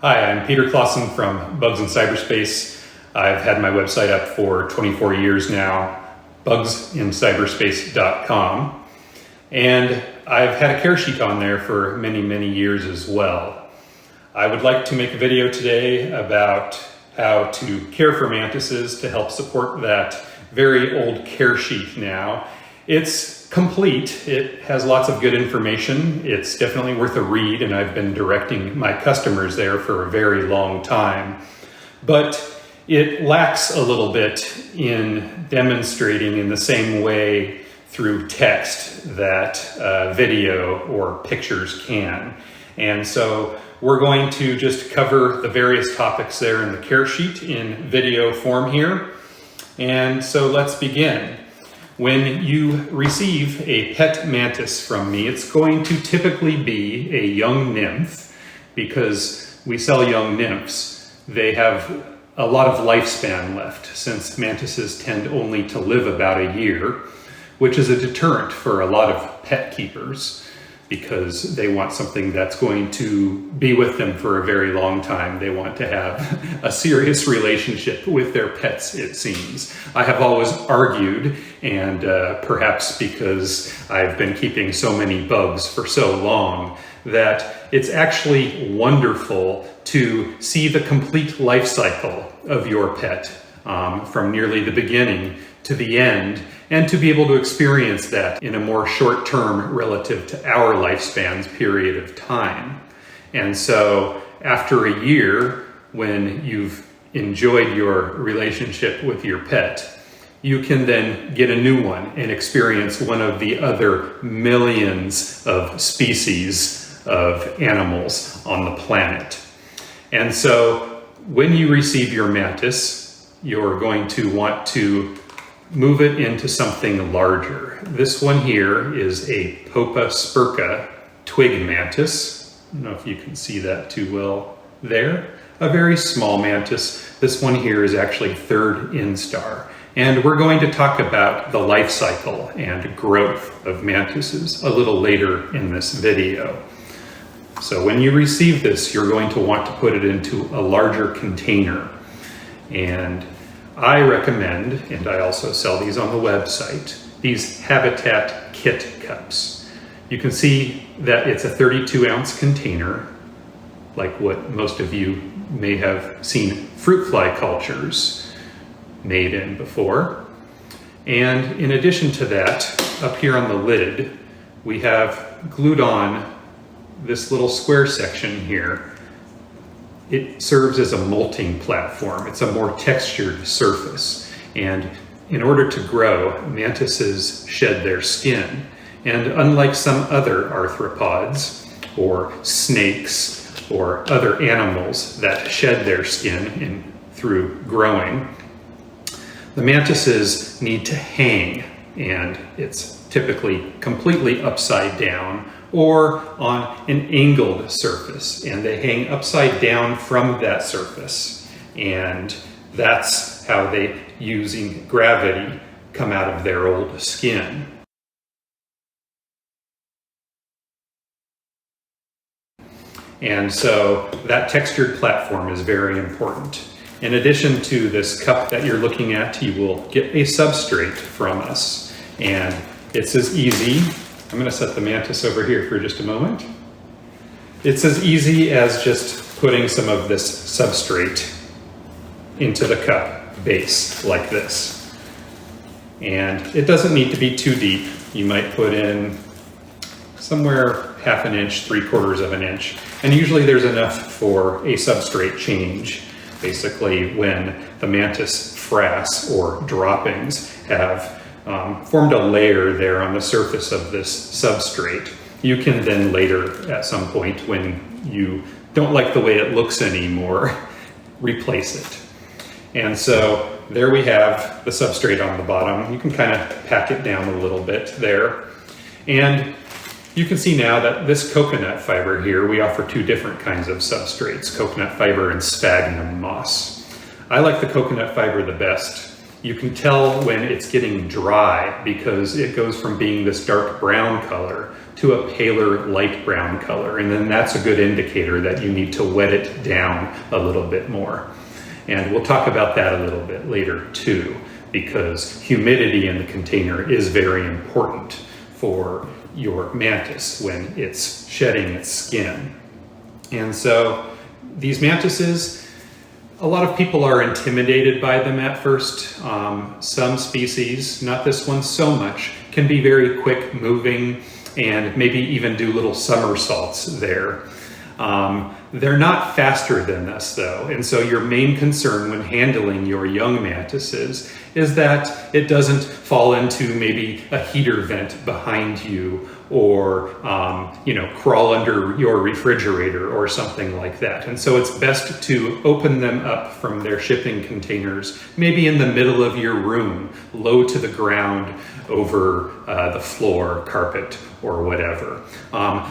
Hi, I'm Peter Clausen from Bugs in Cyberspace. I've had my website up for 24 years now, bugsincyberspace.com. And I've had a care sheet on there for many, many years as well. I would like to make a video today about how to care for mantises to help support that very old care sheet now. It's complete. It has lots of good information. It's definitely worth a read, and I've been directing my customers there for a very long time. But it lacks a little bit in demonstrating in the same way through text that video or pictures can. And so we're going to just cover the various topics there in the care sheet in video form here. And so let's begin. When you receive a pet mantis from me, it's going to typically be a young nymph, because we sell young nymphs. They have a lot of lifespan left, since mantises tend only to live about a year, which is a deterrent for a lot of pet keepers, because they want something that's going to be with them for a very long time. They want to have a serious relationship with their pets, it seems. I have always argued, and perhaps because I've been keeping so many bugs for so long, that it's actually wonderful to see the complete life cycle of your pet from nearly the beginning to the end, and to be able to experience that in a more short term relative to our lifespan's period of time. And so after a year, when you've enjoyed your relationship with your pet, you can then get a new one and experience one of the other millions of species of animals on the planet. And so when you receive your mantis, you're going to want to move it into something larger. This one here is a Popa spurca twig mantis. I don't know if you can see that too well there. A very small mantis. This one here is actually third instar. And we're going to talk about the life cycle and growth of mantises a little later in this video. So when you receive this, you're going to want to put it into a larger container. And I recommend, and I also sell these on the website, these Habitat Kit Cups. You can see that it's a 32-ounce container, like what most of you may have seen fruit fly cultures made in before. And in addition to that, up here on the lid, we have glued on this little square section here. It serves as a molting platform. It's a more textured surface. And in order to grow, mantises shed their skin. And unlike some other arthropods or snakes or other animals that shed their skin through growing, the mantises need to hang, and it's typically completely upside down or on an angled surface, and they hang upside down from that surface. And that's how they, using gravity, come out of their old skin. And so that textured platform is very important. In addition to this cup that you're looking at, you will get a substrate from us. And it's as easy, I'm going to set the mantis over here for just a moment. It's as easy as just putting some of this substrate into the cup base like this. And it doesn't need to be too deep. You might put in somewhere 1/2 inch, 3/4 of an inch. And usually there's enough for a substrate change. Basically, when the mantis frass or droppings have formed a layer there on the surface of this substrate, You can then later, at some point, when you don't like the way it looks anymore, replace it. And so there we have the substrate on the bottom. You can kind of pack it down a little bit there. And you can see now that this coconut fiber here, we offer two different kinds of substrates, coconut fiber and sphagnum moss. I like the coconut fiber the best. You can tell when it's getting dry because it goes from being this dark brown color to a paler light brown color. And then that's a good indicator that you need to wet it down a little bit more. And we'll talk about that a little bit later too, because humidity in the container is very important for your mantis when it's shedding its skin. And so these mantises, a lot of people are intimidated by them at first. Some species, not this one so much, can be very quick moving and maybe even do little somersaults there. They're not faster than us though, and so your main concern when handling your young mantises is that it doesn't fall into maybe a heater vent behind you or crawl under your refrigerator or something like that. And so it's best to open them up from their shipping containers, maybe in the middle of your room, low to the ground, over the floor, carpet, or whatever.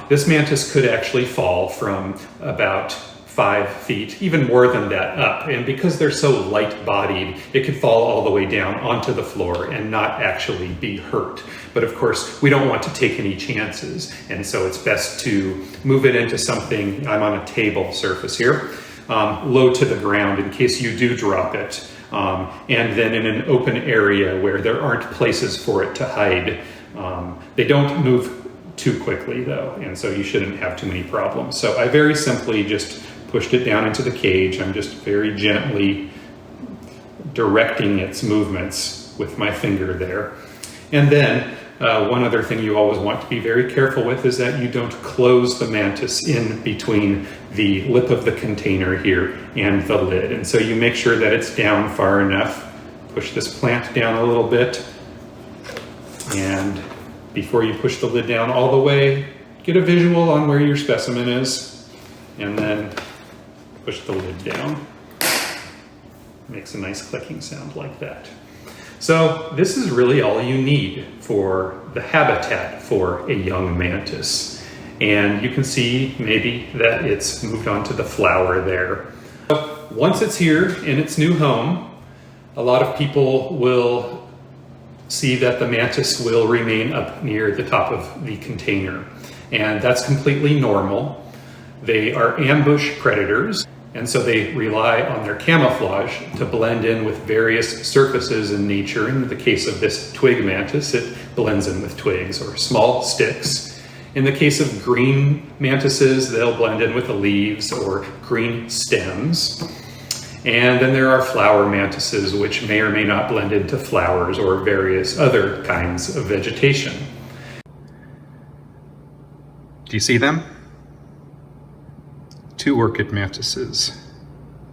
This mantis could actually fall from about 5 feet, even more than that up. And because they're so light-bodied, it could fall all the way down onto the floor and not actually be hurt. But of course, we don't want to take any chances. And so it's best to move it into something, I'm on a table surface here, low to the ground in case you do drop it. And then in an open area where there aren't places for it to hide. They don't move too quickly though, and so you shouldn't have too many problems. So I very simply just pushed it down into the cage. I'm just very gently directing its movements with my finger there. And then one other thing you always want to be very careful with is that you don't close the mantis in between the lip of the container here and the lid. And so you make sure that it's down far enough. Push this plant down a little bit. And before you push the lid down all the way, get a visual on where your specimen is, and then push the lid down. Makes a nice clicking sound like that. So this is really all you need for the habitat for a young mantis. And you can see maybe that it's moved on to the flower there. Once it's here in its new home, a lot of people will see that the mantis will remain up near the top of the container. And that's completely normal. They are ambush predators, and so they rely on their camouflage to blend in with various surfaces in nature. In the case of this twig mantis, it blends in with twigs or small sticks. In the case of green mantises, they'll blend in with the leaves or green stems. And then there are flower mantises, which may or may not blend into flowers or various other kinds of vegetation. Do you see them? 2 orchid mantises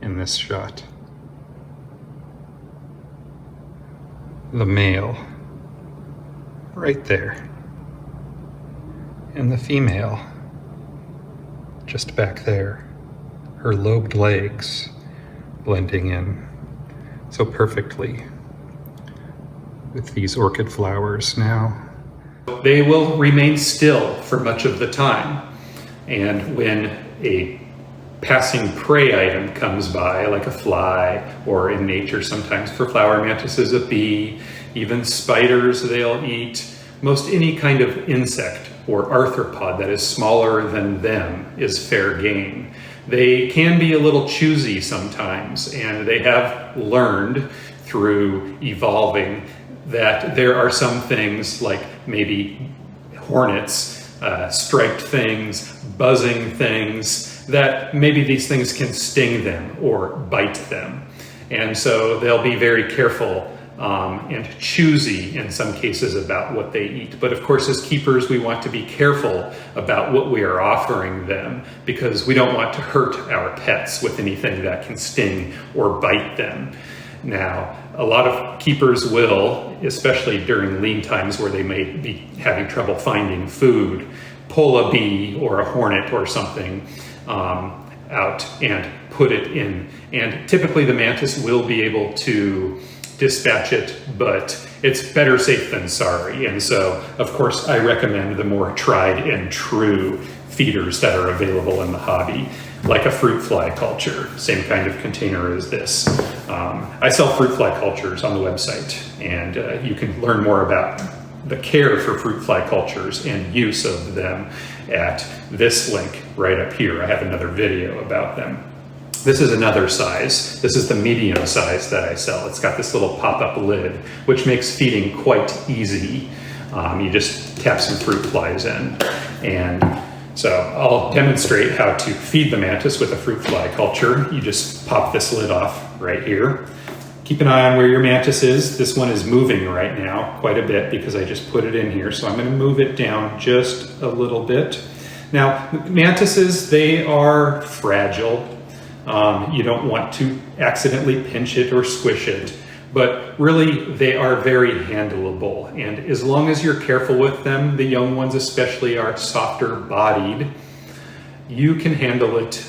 in this shot. The male, right there. And the female, just back there. Her lobed legs blending in so perfectly with these orchid flowers now. They will remain still for much of the time. And when a passing prey item comes by, like a fly, or in nature sometimes for flower mantises a bee, even spiders they'll eat, most any kind of insect or arthropod that is smaller than them is fair game. They can be a little choosy sometimes, and they have learned through evolving that there are some things like maybe hornets, striped things, buzzing things, that maybe these things can sting them or bite them. And so they'll be very careful and choosy in some cases about what they eat. But of course, as keepers, we want to be careful about what we are offering them because we don't want to hurt our pets with anything that can sting or bite them. Now, a lot of keepers will, especially during lean times where they may be having trouble finding food, pull a bee or a hornet or something out and put it in. And typically the mantis will be able to dispatch it, but it's better safe than sorry. And so, of course, I recommend the more tried and true feeders that are available in the hobby, like a fruit fly culture, same kind of container as this. I sell fruit fly cultures on the website, and you can learn more about the care for fruit fly cultures and use of them at this link right up here. I have another video about them. This is another size. This is the medium size that I sell. It's got this little pop-up lid, which makes feeding quite easy. You just tap some fruit flies in. And so I'll demonstrate how to feed the mantis with a fruit fly culture. You just pop this lid off right here. Keep an eye on where your mantis is. This one is moving right now quite a bit because I just put it in here. So I'm going to move it down just a little bit. Now, mantises, they are fragile. You don't want to accidentally pinch it or squish it, but really they are very handleable. And as long as you're careful with them, the young ones especially are softer bodied, you can handle it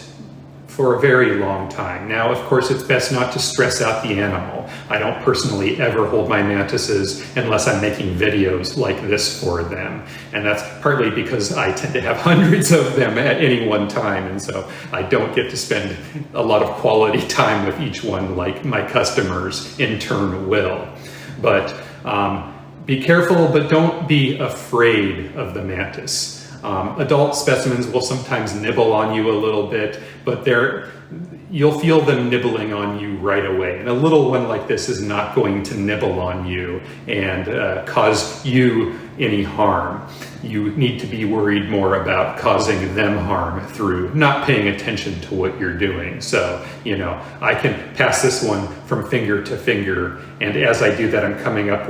for a very long time. Now, of course, it's best not to stress out the animal. I don't personally ever hold my mantises unless I'm making videos like this for them. And that's partly because I tend to have hundreds of them at any one time. And so I don't get to spend a lot of quality time with each one like my customers in turn will. But be careful, but don't be afraid of the mantis. Adult specimens will sometimes nibble on you a little bit, but you'll feel them nibbling on you right away. And a little one like this is not going to nibble on you and cause you any harm. You need to be worried more about causing them harm through not paying attention to what you're doing. So, I can pass this one from finger to finger, and as I do that, I'm coming up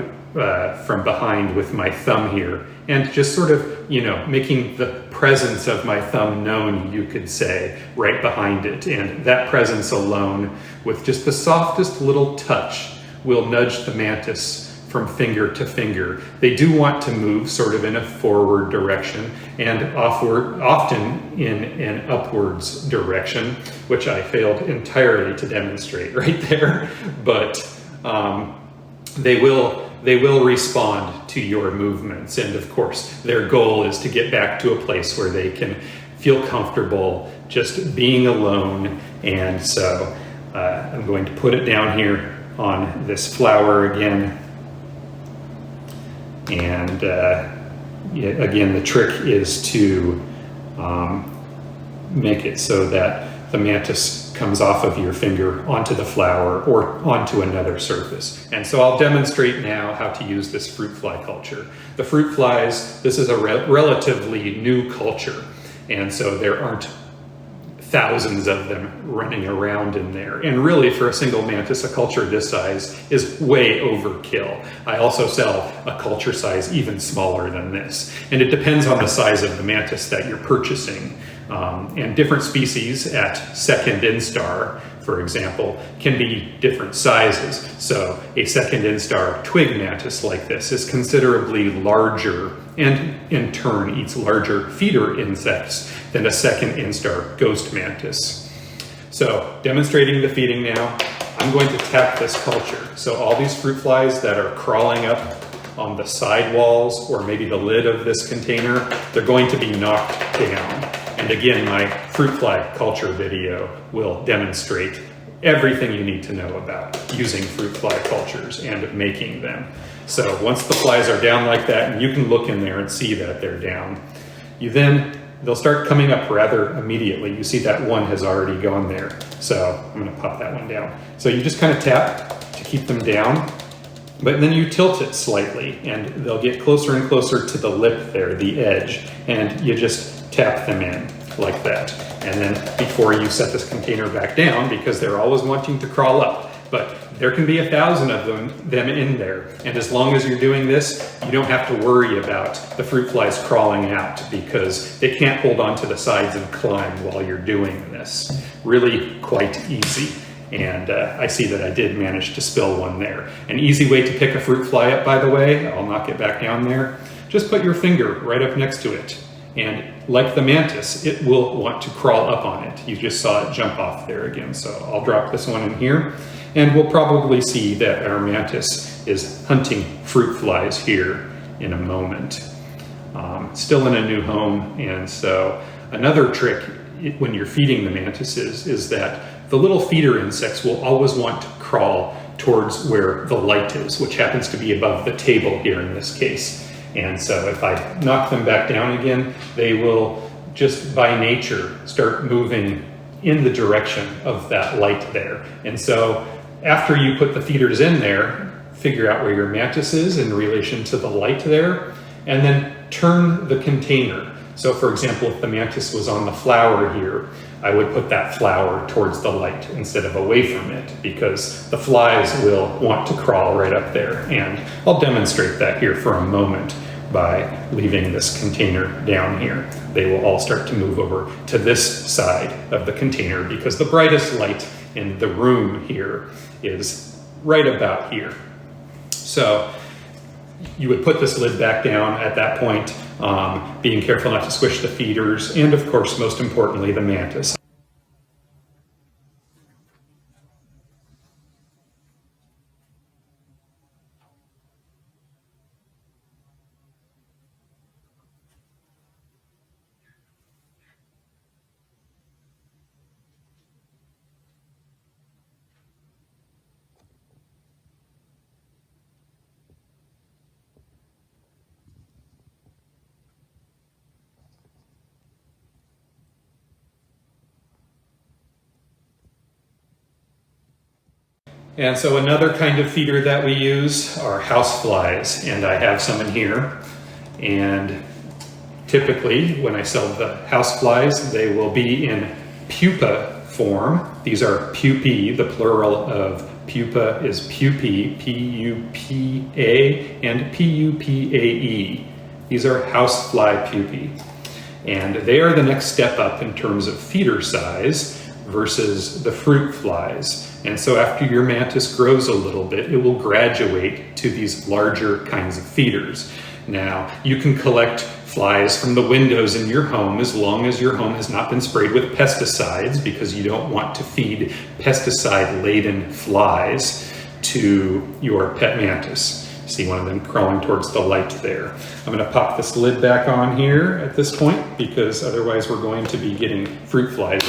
from behind with my thumb here and just sort of, making the presence of my thumb known, you could say, right behind it. And that presence alone, with just the softest little touch, will nudge the mantis from finger to finger. They do want to move sort of in a forward direction and often in an upwards direction, which I failed entirely to demonstrate right there. But they will respond to your movements. And of course, their goal is to get back to a place where they can feel comfortable just being alone. And so I'm going to put it down here on this flower again. And again, the trick is to make it so that the mantis comes off of your finger onto the flower or onto another surface. And so I'll demonstrate now how to use this fruit fly culture. The fruit flies, this is a relatively new culture, and so there aren't thousands of them running around in there. And really, for a single mantis, a culture this size is way overkill. I also sell a culture size even smaller than this. And it depends on the size of the mantis that you're purchasing. And different species at second instar, for example, can be different sizes. So a second instar twig mantis like this is considerably larger and in turn eats larger feeder insects than a second instar ghost mantis. So demonstrating the feeding now, I'm going to tap this culture. So all these fruit flies that are crawling up on the side walls or maybe the lid of this container, they're going to be knocked down. And again, my fruit fly culture video will demonstrate everything you need to know about using fruit fly cultures and making them. So once the flies are down like that, and you can look in there and see that they're down, they'll start coming up rather immediately. You see that one has already gone there. So I'm gonna pop that one down. So you just kind of tap to keep them down, but then you tilt it slightly and they'll get closer and closer to the lip there, the edge, and you just tap them in like that. And then before you set this container back down, because they're always wanting to crawl up, but there can be 1,000 of them in there. And as long as you're doing this, you don't have to worry about the fruit flies crawling out because they can't hold onto the sides and climb while you're doing this. Really quite easy. And I see that I did manage to spill one there. An easy way to pick a fruit fly up, by the way, I'll knock it back down there. Just put your finger right up next to it And like the mantis, it will want to crawl up on it. You just saw it jump off there again. So I'll drop this one in here, and we'll probably see that our mantis is hunting fruit flies here in a moment. Still in a new home, and so another trick when you're feeding the mantises is that the little feeder insects will always want to crawl towards where the light is, which happens to be above the table here in this case. And so if I knock them back down again, they will just by nature start moving in the direction of that light there. And so after you put the feeders in there, figure out where your mantis is in relation to the light there, and then turn the container. So for example, if the mantis was on the flower here, I would put that flower towards the light instead of away from it, because the flies will want to crawl right up there. And I'll demonstrate that here for a moment by leaving this container down here. They will all start to move over to this side of the container because the brightest light in the room here is right about here. So you would put this lid back down at that point, being careful not to squish the feeders, and of course, most importantly, the mantis. And so another kind of feeder that we use are house flies, and I have some in here. And typically when I sell the house flies, they will be in pupa form. These are pupae. The plural of pupa is pupae, P-U-P-A, and P-U-P-A-E. These are housefly pupae. And they are the next step up in terms of feeder size versus the fruit flies. And so after your mantis grows a little bit, it will graduate to these larger kinds of feeders. Now, you can collect flies from the windows in your home as long as your home has not been sprayed with pesticides, because you don't want to feed pesticide-laden flies to your pet mantis. See one of them crawling towards the light there. I'm going to pop this lid back on here at this point, because otherwise we're going to be getting fruit flies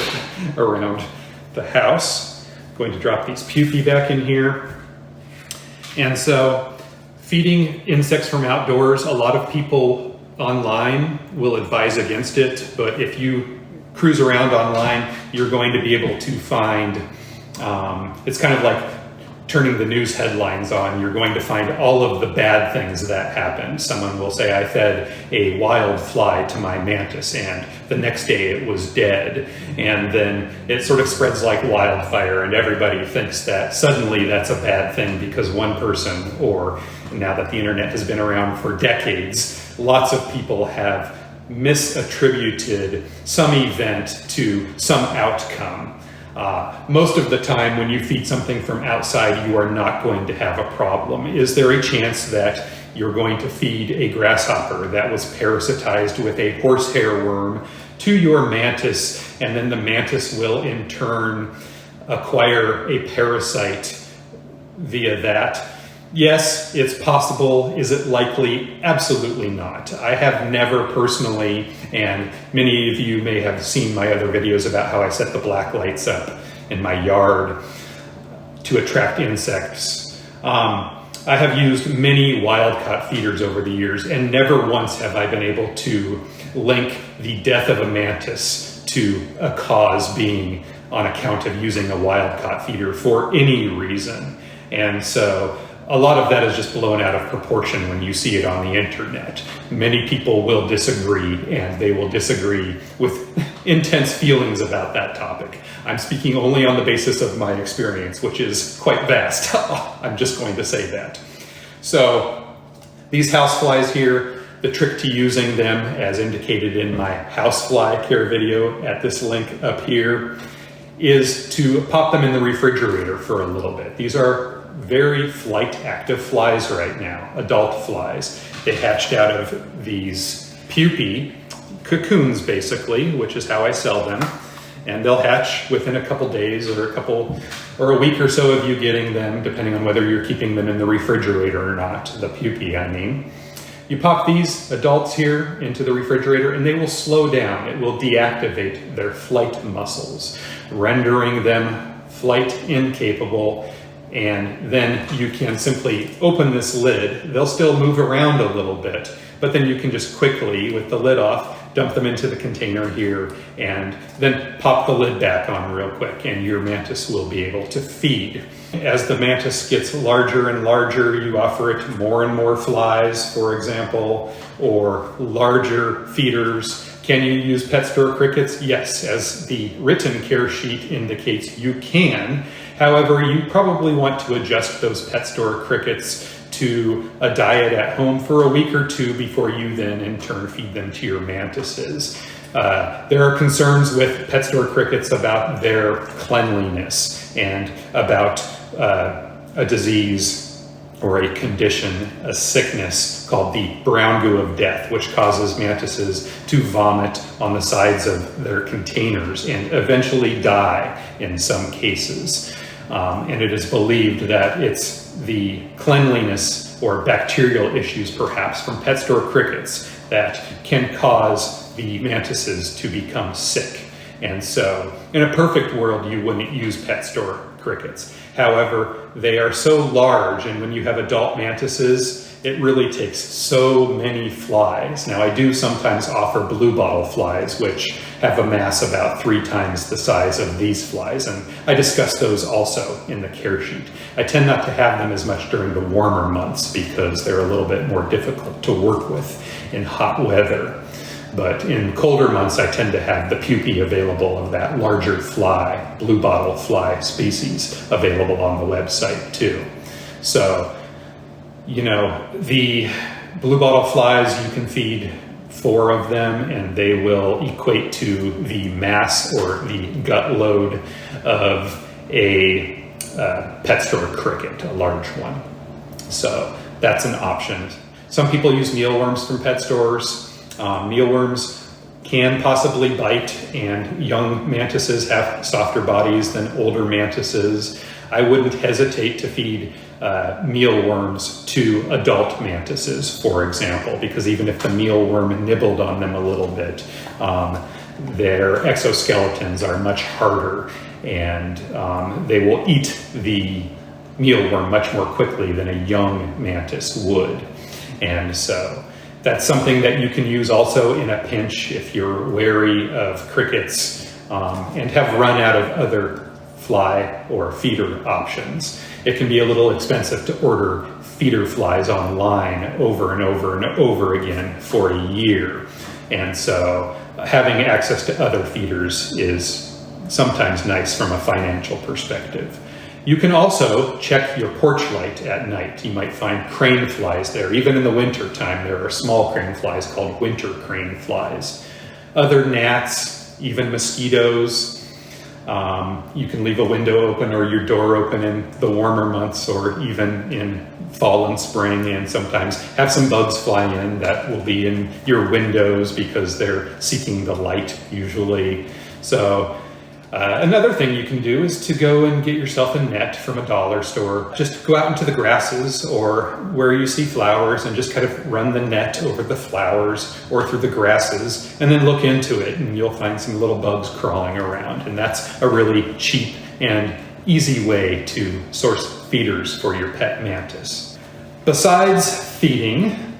around the house. I'm going to drop these pupae back in here. And so feeding insects from outdoors, a lot of people online will advise against it, but if you cruise around online, you're going to be able to find, it's kind of like turning the news headlines on. You're going to find all of the bad things that happen. Someone will say, I fed a wild fly to my mantis, and the next day it was dead. And then it sort of spreads like wildfire, and everybody thinks that suddenly that's a bad thing because one person, or now that the internet has been around for decades, lots of people have misattributed some event to some outcome. Most of the time when you feed something from outside, you are not going to have a problem. Is there a chance that you're going to feed a grasshopper that was parasitized with a horsehair worm to your mantis, and then the mantis will in turn acquire a parasite via that? Yes, it's possible. Is it likely? Absolutely not. I have never personally, and many of you may have seen my other videos about how I set the black lights up in my yard to attract insects. I have used many wild-caught feeders over the years, and never once have I been able to link the death of a mantis to a cause being on account of using a wild-caught feeder for any reason. And so a lot of that is just blown out of proportion when you see it on the internet. Many people will disagree, and they will disagree with intense feelings about that topic. I'm speaking only on the basis of my experience, which is quite vast. I'm just going to say that. So these houseflies here, the trick to using them, as indicated in my housefly care video at this link up here, is to pop them in the refrigerator for a little bit. These are very flight active flies right now, adult flies. They hatched out of these pupae cocoons basically, which is how I sell them. And they'll hatch within a couple days or a week or so of you getting them, depending on whether you're keeping them in the refrigerator or not, the pupae, I mean. You pop these adults here into the refrigerator and they will slow down. It will deactivate their flight muscles, rendering them flight incapable. And then you can simply open this lid. They'll still move around a little bit, but then you can just quickly, with the lid off, dump them into the container here and then pop the lid back on real quick and your mantis will be able to feed. As the mantis gets larger and larger, you offer it more and more flies, for example, or larger feeders. Can you use pet store crickets? Yes, as the written care sheet indicates, you can. However, you probably want to adjust those pet store crickets to a diet at home for a week or two before you then in turn feed them to your mantises. There are concerns with pet store crickets about their cleanliness and about a disease or a condition, a sickness called the brown goo of death, which causes mantises to vomit on the sides of their containers and eventually die in some cases. And it is believed that it's the cleanliness or bacterial issues perhaps from pet store crickets that can cause the mantises to become sick. And so in a perfect world, you wouldn't use pet store crickets. However, they are so large, and when you have adult mantises, it really takes so many flies. Now, I do sometimes offer blue bottle flies, which have a mass about 3 times the size of these flies, and I discuss those also in the care sheet. I tend not to have them as much during the warmer months because they're a little bit more difficult to work with in hot weather. But in colder months, I tend to have the pupae available of that larger fly, blue bottle fly species, available on the website too. So, you know, the blue bottle flies, you can feed 4 of them and they will equate to the mass or the gut load of a pet store cricket, a large one. So that's an option. Some people use mealworms from pet stores. Mealworms can possibly bite, and young mantises have softer bodies than older mantises. I wouldn't hesitate to feed mealworms to adult mantises, for example, because even if the mealworm nibbled on them a little bit, their exoskeletons are much harder, and they will eat the mealworm much more quickly than a young mantis would. And so that's something that you can use also in a pinch if you're wary of crickets and have run out of other fly or feeder options. It can be a little expensive to order feeder flies online over and over and over again for a year. And so having access to other feeders is sometimes nice from a financial perspective. You can also check your porch light at night. You might find crane flies there. Even in the winter time, there are small crane flies called winter crane flies. Other gnats, even mosquitoes. You can leave a window open or your door open in the warmer months or even in fall and spring, and sometimes have some bugs fly in that will be in your windows because they're seeking the light usually. So another thing you can do is to go and get yourself a net from a dollar store. Just go out into the grasses or where you see flowers and just kind of run the net over the flowers or through the grasses and then look into it and you'll find some little bugs crawling around. And that's a really cheap and easy way to source feeders for your pet mantis. Besides feeding,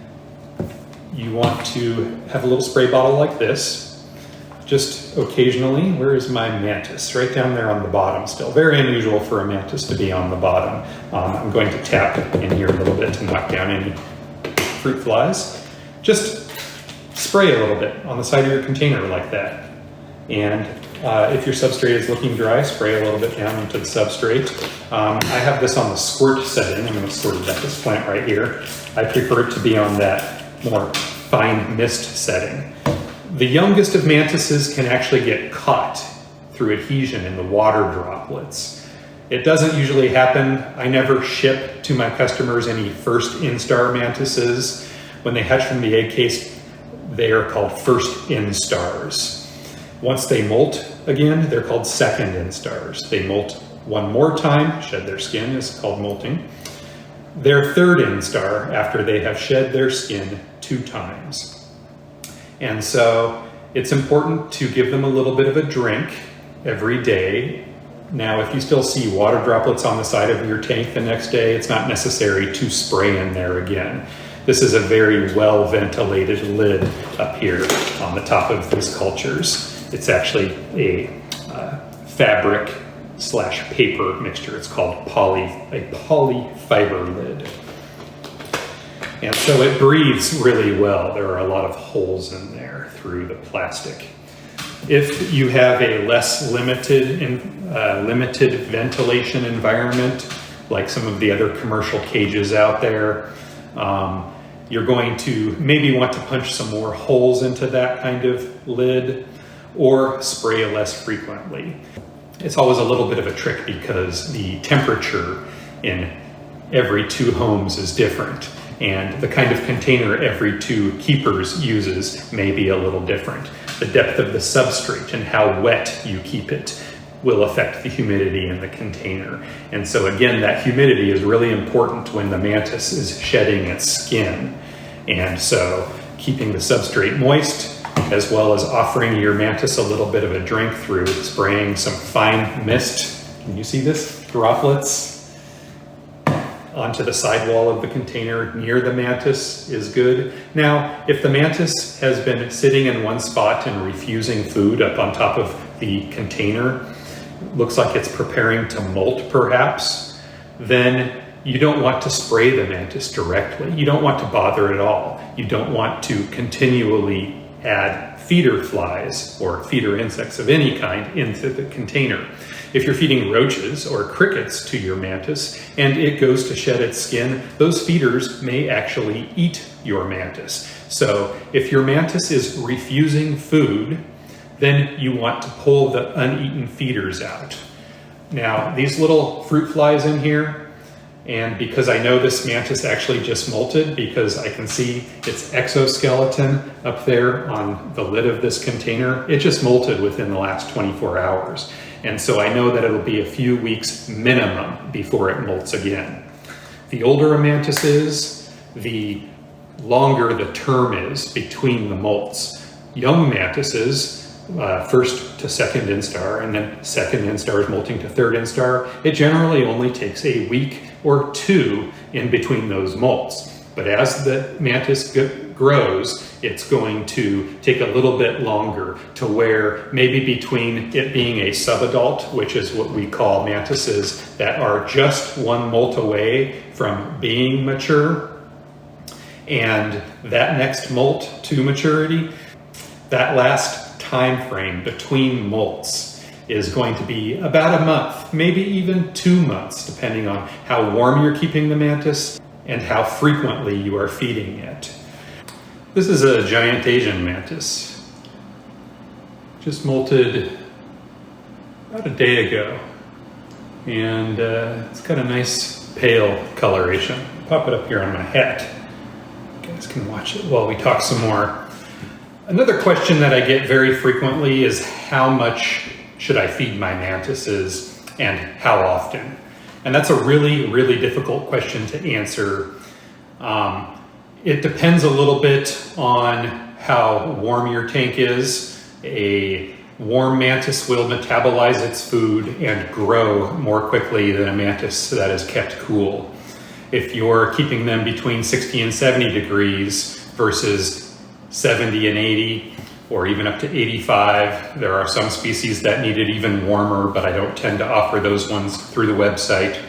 you want to have a little spray bottle like this. Just occasionally, where is my mantis? Right down there on the bottom still. Very unusual for a mantis to be on the bottom. I'm going to tap in here a little bit to knock down any fruit flies. Just spray a little bit on the side of your container like that. And if your substrate is looking dry, spray a little bit down into the substrate. I have this on the squirt setting. I'm going to squirt it at this plant right here. I prefer it to be on that more fine mist setting. The youngest of mantises can actually get caught through adhesion in the water droplets. It doesn't usually happen. I never ship to my customers any first instar mantises. When they hatch from the egg case, they are called first instars. Once they molt again, they're called second instars. They molt one more time, shed their skin is called molting. Their third instar after they have shed their skin 2 times. And so it's important to give them a little bit of a drink every day. Now, if you still see water droplets on the side of your tank the next day, it's not necessary to spray in there again. This is a very well ventilated lid up here on the top of these cultures. It's actually a fabric / paper mixture. It's called a polyfiber lid. And so it breathes really well. There are a lot of holes in there through the plastic. If you have a less limited ventilation environment, like some of the other commercial cages out there, you're going to maybe want to punch some more holes into that kind of lid or spray less frequently. It's always a little bit of a trick because the temperature in every 2 homes is different, and the kind of container every 2 keepers uses may be a little different. The depth of the substrate and how wet you keep it will affect the humidity in the container. And so again, that humidity is really important when the mantis is shedding its skin. And so keeping the substrate moist, as well as offering your mantis a little bit of a drink through spraying some fine mist. Can you see this? Droplets onto the sidewall of the container near the mantis is good. Now, if the mantis has been sitting in one spot and refusing food up on top of the container, looks like it's preparing to molt perhaps, then you don't want to spray the mantis directly. You don't want to bother at all. You don't want to continually add feeder flies or feeder insects of any kind into the container. If you're feeding roaches or crickets to your mantis and it goes to shed its skin, those feeders may actually eat your mantis. So if your mantis is refusing food, then you want to pull the uneaten feeders out. Now, these little fruit flies in here, and because I know this mantis actually just molted, because I can see its exoskeleton up there on the lid of this container, it just molted within the last 24 hours. And so I know that it'll be a few weeks minimum before it molts again. The older a mantis is, the longer the term is between the molts. Young mantises, first to second instar, and then second instar is molting to third instar, it generally only takes a week or 2 in between those molts. But as the mantis grows, it's going to take a little bit longer, to where maybe between it being a subadult, which is what we call mantises that are just 1 molt away from being mature, and that next molt to maturity, that last time frame between molts is going to be about a month, maybe even 2 months, depending on how warm you're keeping the mantis and how frequently you are feeding it. This is a giant Asian mantis. Just molted about a day ago. And it's got a nice pale coloration. I'll pop it up here on my hat. You guys can watch it while we talk some more. Another question that I get very frequently is how much should I feed my mantises and how often? And that's a really, really difficult question to answer. It depends a little bit on how warm your tank is. A warm mantis will metabolize its food and grow more quickly than a mantis that is kept cool. If you're keeping them between 60 and 70 degrees versus 70 and 80, or even up to 85. There are some species that need it even warmer, but I don't tend to offer those ones through the website.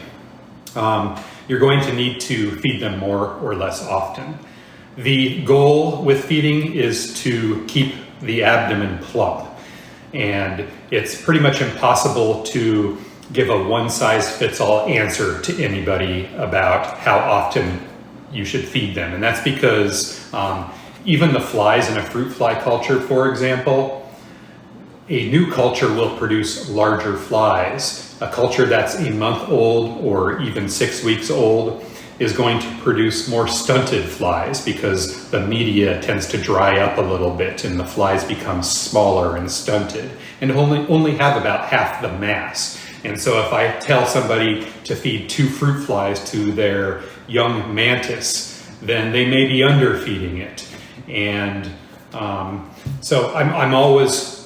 You're going to need to feed them more or less often. The goal with feeding is to keep the abdomen plump, and it's pretty much impossible to give a one-size-fits-all answer to anybody about how often you should feed them. And that's because even the flies in a fruit fly culture, for example, a new culture will produce larger flies. A culture that's a month old or even 6 weeks old is going to produce more stunted flies because the media tends to dry up a little bit and the flies become smaller and stunted and only have about half the mass. And so if I tell somebody to feed 2 fruit flies to their young mantis, then they may be underfeeding it. And so I'm always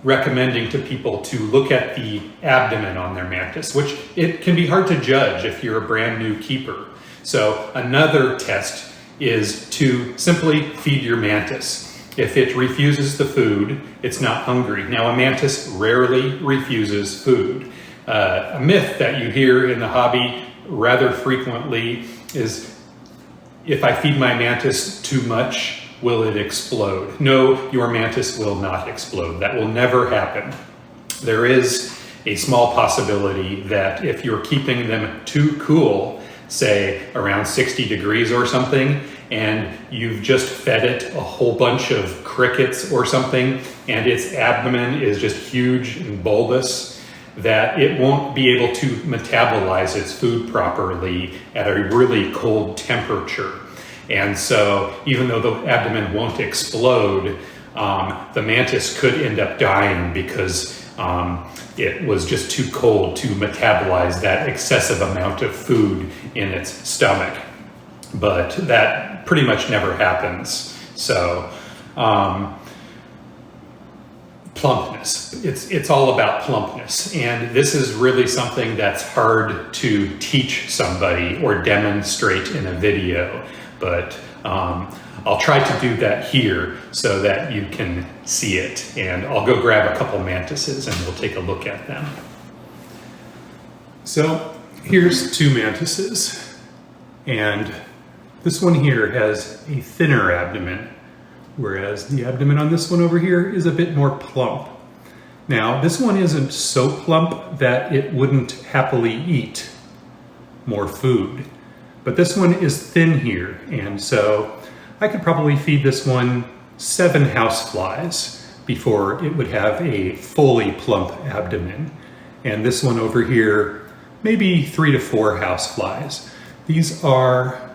recommending to people to look at the abdomen on their mantis, which it can be hard to judge if you're a brand new keeper. So another test is to simply feed your mantis. If it refuses the food, it's not hungry. Now, a mantis rarely refuses food. A myth that you hear in the hobby rather frequently is, if I feed my mantis too much, will it explode? No, your mantis will not explode. That will never happen. There is a small possibility that if you're keeping them too cool, say around 60 degrees or something, and you've just fed it a whole bunch of crickets or something, and its abdomen is just huge and bulbous, that it won't be able to metabolize its food properly at a really cold temperature. And so even though the abdomen won't explode, the mantis could end up dying because it was just too cold to metabolize that excessive amount of food in its stomach. But that pretty much never happens. So plumpness, it's all about plumpness. And this is really something that's hard to teach somebody or demonstrate in a video. But I'll try to do that here so that you can see it. And I'll go grab a couple mantises and we'll take a look at them. So here's 2 mantises. And this one here has a thinner abdomen, whereas the abdomen on this one over here is a bit more plump. Now, this one isn't so plump that it wouldn't happily eat more food. But this one is thin here, and so I could probably feed this one 7 houseflies before it would have a fully plump abdomen. And this one over here, maybe 3 to 4 houseflies. These are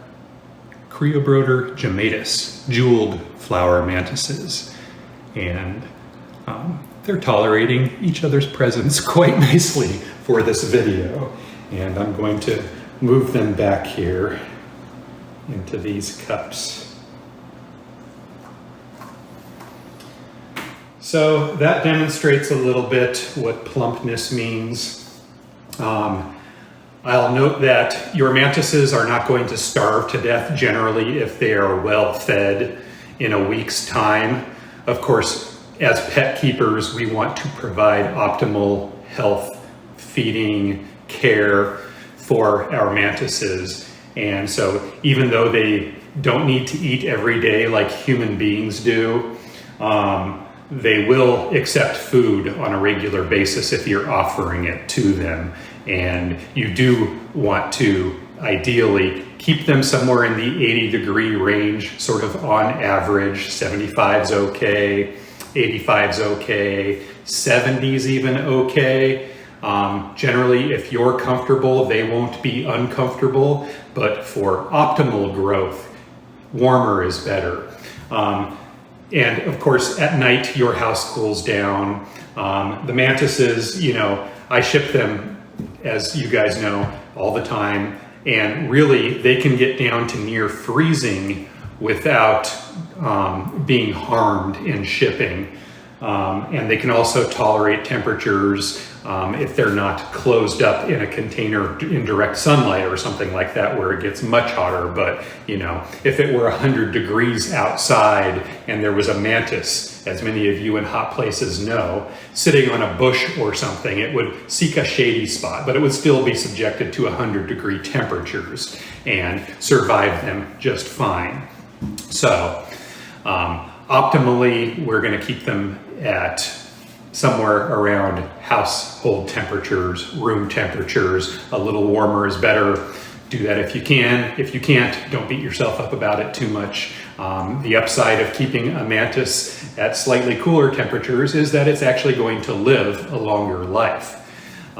Creobroter gemmatus, jeweled flower mantises. And they're tolerating each other's presence quite nicely for this video. And I'm going to move them back here into these cups. So that demonstrates a little bit what plumpness means. I'll note that your mantises are not going to starve to death generally if they are well fed in a week's time. Of course, as pet keepers, we want to provide optimal health, feeding, care for our mantises. And so even though they don't need to eat every day like human beings do, they will accept food on a regular basis if you're offering it to them. And you do want to ideally keep them somewhere in the 80-degree range, sort of on average. 75's okay, 85's okay, 70's even okay. Generally, if you're comfortable, they won't be uncomfortable, but for optimal growth, warmer is better. And of course, at night, your house cools down. The mantises, I ship them, as you guys know, all the time. And really, they can get down to near freezing without being harmed in shipping. And they can also tolerate temperatures if they're not closed up in a container in direct sunlight or something like that where it gets much hotter. But, if it were 100 degrees outside and there was a mantis, as many of you in hot places know, sitting on a bush or something, it would seek a shady spot, but it would still be subjected to 100-degree temperatures and survive them just fine. So, optimally, we're going to keep them at somewhere around household temperatures, room temperatures. A little warmer is better. Do that if you can. If you can't, don't beat yourself up about it too much. The upside of keeping a mantis at slightly cooler temperatures is that it's actually going to live a longer life.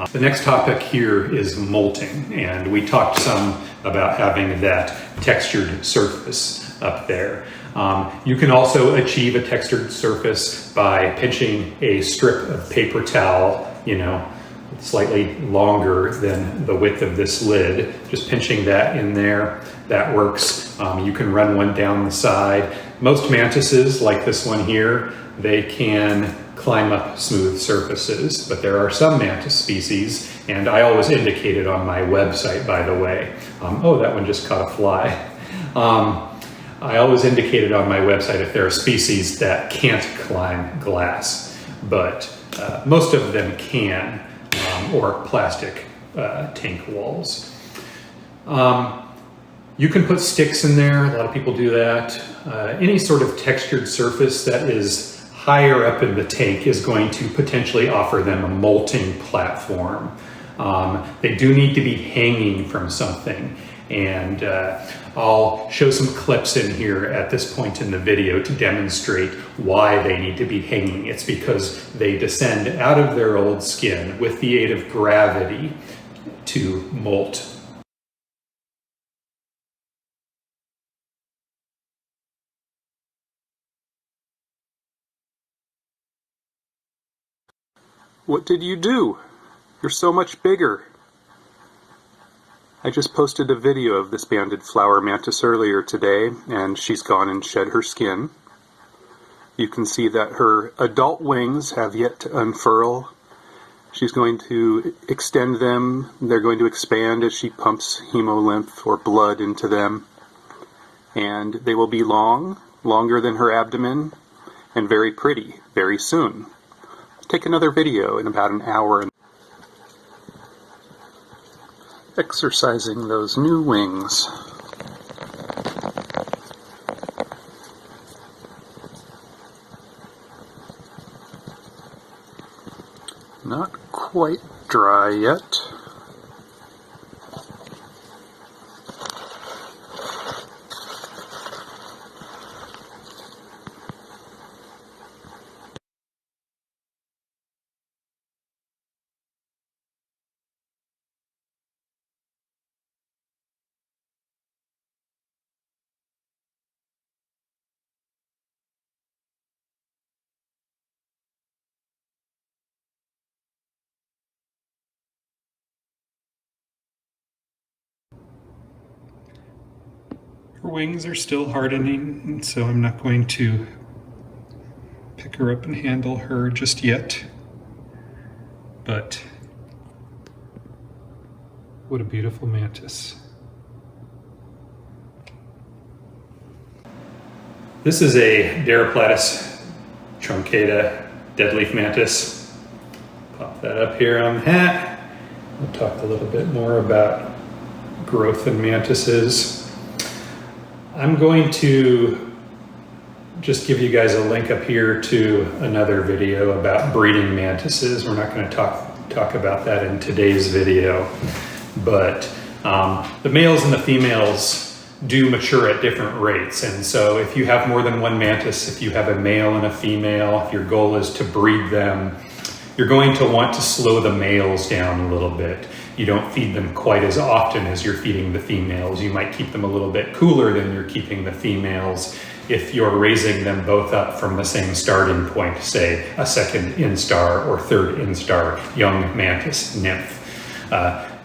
The next topic here is molting, and we talked some about having that textured surface up there. You can also achieve a textured surface by pinching a strip of paper towel, slightly longer than the width of this lid. Just pinching that in there, that works. You can run one down the side. Most mantises, like this one here, they can climb up smooth surfaces, but there are some mantis species, and I always indicate it on my website, by the way. Oh, that one just caught a fly. I always indicate it on my website if there are species that can't climb glass, but most of them can, or plastic tank walls. You can put sticks in there, a lot of people do that. Any sort of textured surface that is higher up in the tank is going to potentially offer them a molting platform. They do need to be hanging from something, and I'll show some clips in here at this point in the video to demonstrate why they need to be hanging. It's because they descend out of their old skin with the aid of gravity to molt. What did you do? You're so much bigger. I just posted a video of this banded flower mantis earlier today, and she's gone and shed her skin. You can see that her adult wings have yet to unfurl. She's going to extend them. They're going to expand as she pumps hemolymph or blood into them. And they will be long, longer than her abdomen, and very pretty very soon. Take another video in about an hour. Exercising those new wings. Not quite dry yet. Her wings are still hardening, and so I'm not going to pick her up and handle her just yet. But what a beautiful mantis. This is a Deriplatus truncata deadleaf mantis. Pop that up here on the hat. We'll talk a little bit more about growth in mantises. I'm going to just give you guys a link up here to another video about breeding mantises. We're not going to talk about that in today's video, but the males and the females do mature at different rates. And so if you have more than one mantis, if you have a male and a female, if your goal is to breed them, you're going to want to slow the males down a little bit. You don't feed them quite as often as you're feeding the females. You might keep them a little bit cooler than you're keeping the females if you're raising them both up from the same starting point, say a second instar or third instar young mantis nymph.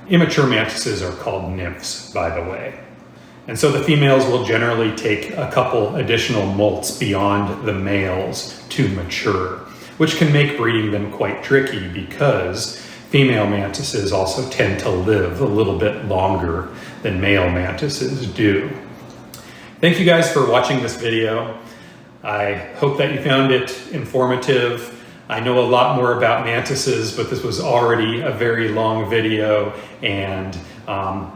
Immature mantises are called nymphs, by the way. And so the females will generally take a couple additional molts beyond the males to mature, which can make breeding them quite tricky because female mantises also tend to live a little bit longer than male mantises do. Thank you guys for watching this video. I hope that you found it informative. I know a lot more about mantises, but this was already a very long video, and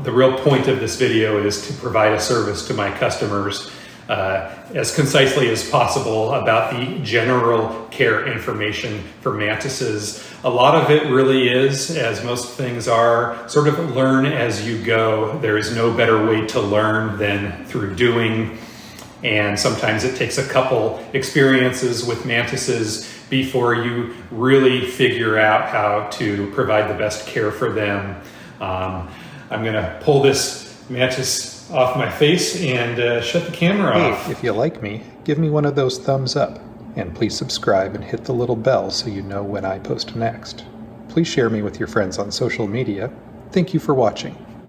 the real point of this video is to provide a service to my customers as concisely as possible about the general care information for mantises. A lot of it really is, as most things are, sort of learn as you go. There is no better way to learn than through doing. And sometimes it takes a couple experiences with mantises before you really figure out how to provide the best care for them. I'm gonna pull this mantis off my face and shut the camera off. Hey, if you like me, give me one of those thumbs up. And please subscribe and hit the little bell so you know when I post next. Please share me with your friends on social media. Thank you for watching.